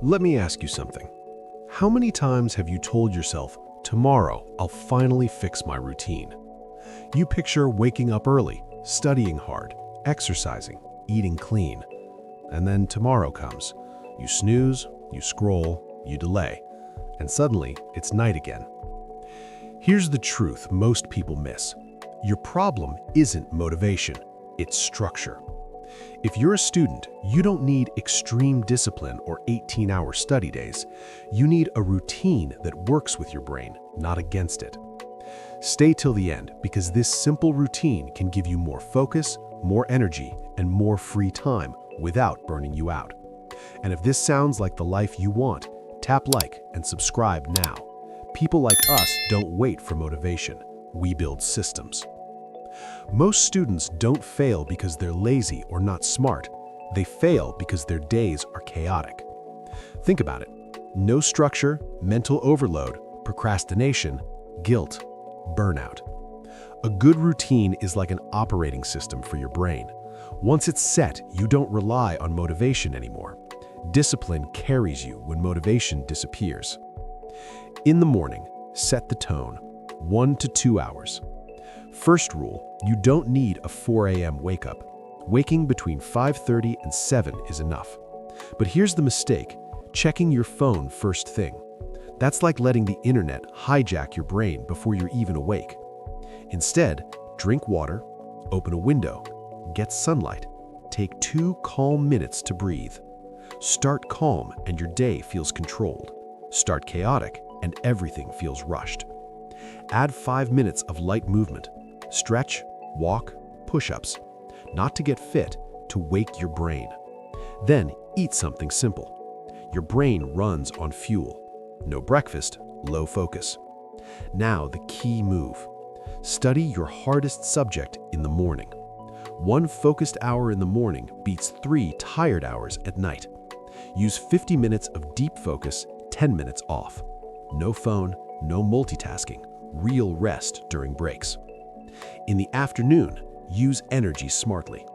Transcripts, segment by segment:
Let me ask you something. How many times have you told yourself, tomorrow I'll finally fix my routine? You picture waking up early, studying hard, exercising, eating clean. And then tomorrow comes. You snooze, you scroll, you delay, and suddenly it's night again. Here's the truth most people miss. Your problem isn't motivation, it's structure. If you're a student, you don't need extreme discipline or 18-hour study days. You need a routine that works with your brain, not against it. Stay till the end, because this simple routine can give you more focus, more energy, and more free time without burning you out. And if this sounds like the life you want, tap like and subscribe now. People like us don't wait for motivation. We build systems. Most students don't fail because they're lazy or not smart. They fail because their days are chaotic. Think about it. No structure, mental overload, procrastination, guilt, burnout. A good routine is like an operating system for your brain. Once it's set, you don't rely on motivation anymore. Discipline carries you when motivation disappears. In the morning, set the tone, 1 to 2 hours. First rule, you don't need a 4 a.m. wake-up. Waking between 5:30 and 7 is enough. But here's the mistake, checking your phone first thing. That's like letting the internet hijack your brain before you're even awake. Instead, drink water, open a window, get sunlight, take 2 calm minutes to breathe. Start calm and your day feels controlled. Start chaotic and everything feels rushed. Add 5 minutes of light movement. Stretch, walk, push-ups. Not to get fit, to wake your brain. Then eat something simple. Your brain runs on fuel. No breakfast, low focus. Now the key move. Study your hardest subject in the morning. 1 focused hour in the morning beats 3 tired hours at night. Use 50 minutes of deep focus, 10 minutes off. No phone, no multitasking, real rest during breaks. In the afternoon, use energy smartly.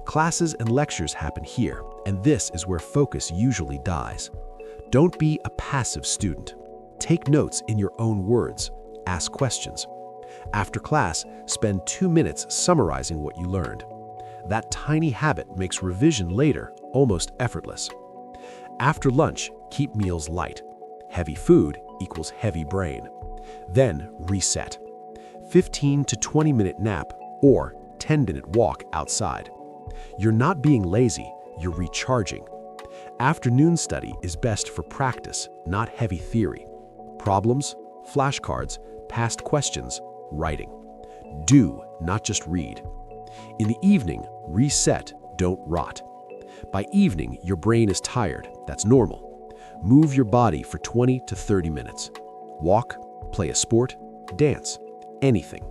Classes and lectures happen here, and this is where focus usually dies. Don't be a passive student. Take notes in your own words. Ask questions. After class, spend 2 minutes summarizing what you learned. That tiny habit makes revision later almost effortless. After lunch, keep meals light. Heavy food equals heavy brain. Then reset. 15 to 20-minute nap or 10-minute walk outside. You're not being lazy, you're recharging. Afternoon study is best for practice, not heavy theory. Problems, flashcards, past questions, writing. Do, not just read. In the evening, reset, don't rot. By evening, your brain is tired. That's normal. Move your body for 20 to 30 minutes. Walk, play a sport, dance, anything.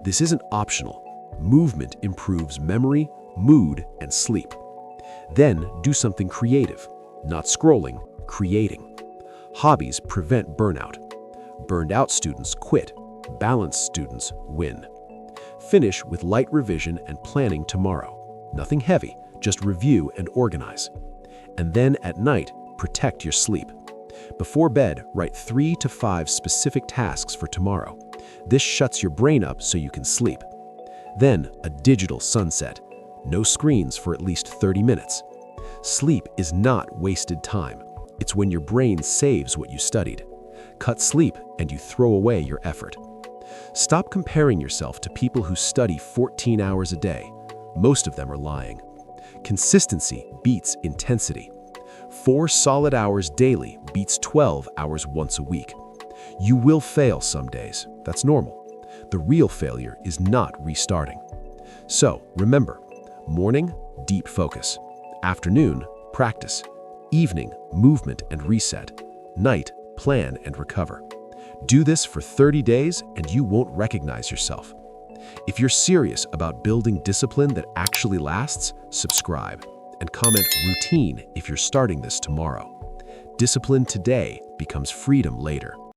This isn't optional. Movement improves memory, mood, and sleep. Then do something creative. Not scrolling, creating. Hobbies prevent burnout. Burned out students quit. Balanced students win. Finish with light revision and planning tomorrow. Nothing heavy, just review and organize. And then at night, protect your sleep. Before bed, write 3 to 5 specific tasks for tomorrow. This shuts your brain up so you can sleep. Then a digital sunset. No screens for at least 30 minutes. Sleep is not wasted time. It's when your brain saves what you studied. Cut sleep and you throw away your effort. Stop comparing yourself to people who study 14 hours a day. Most of them are lying. Consistency beats intensity. 4 solid hours daily beats 12 hours once a week. You will fail some days. That's normal. The real failure is not restarting. So remember, morning, deep focus. Afternoon, practice. Evening, movement and reset. Night, plan and recover. Do this for 30 days and you won't recognize yourself. If you're serious about building discipline that actually lasts, subscribe and comment routine if you're starting this tomorrow. Discipline today becomes freedom later.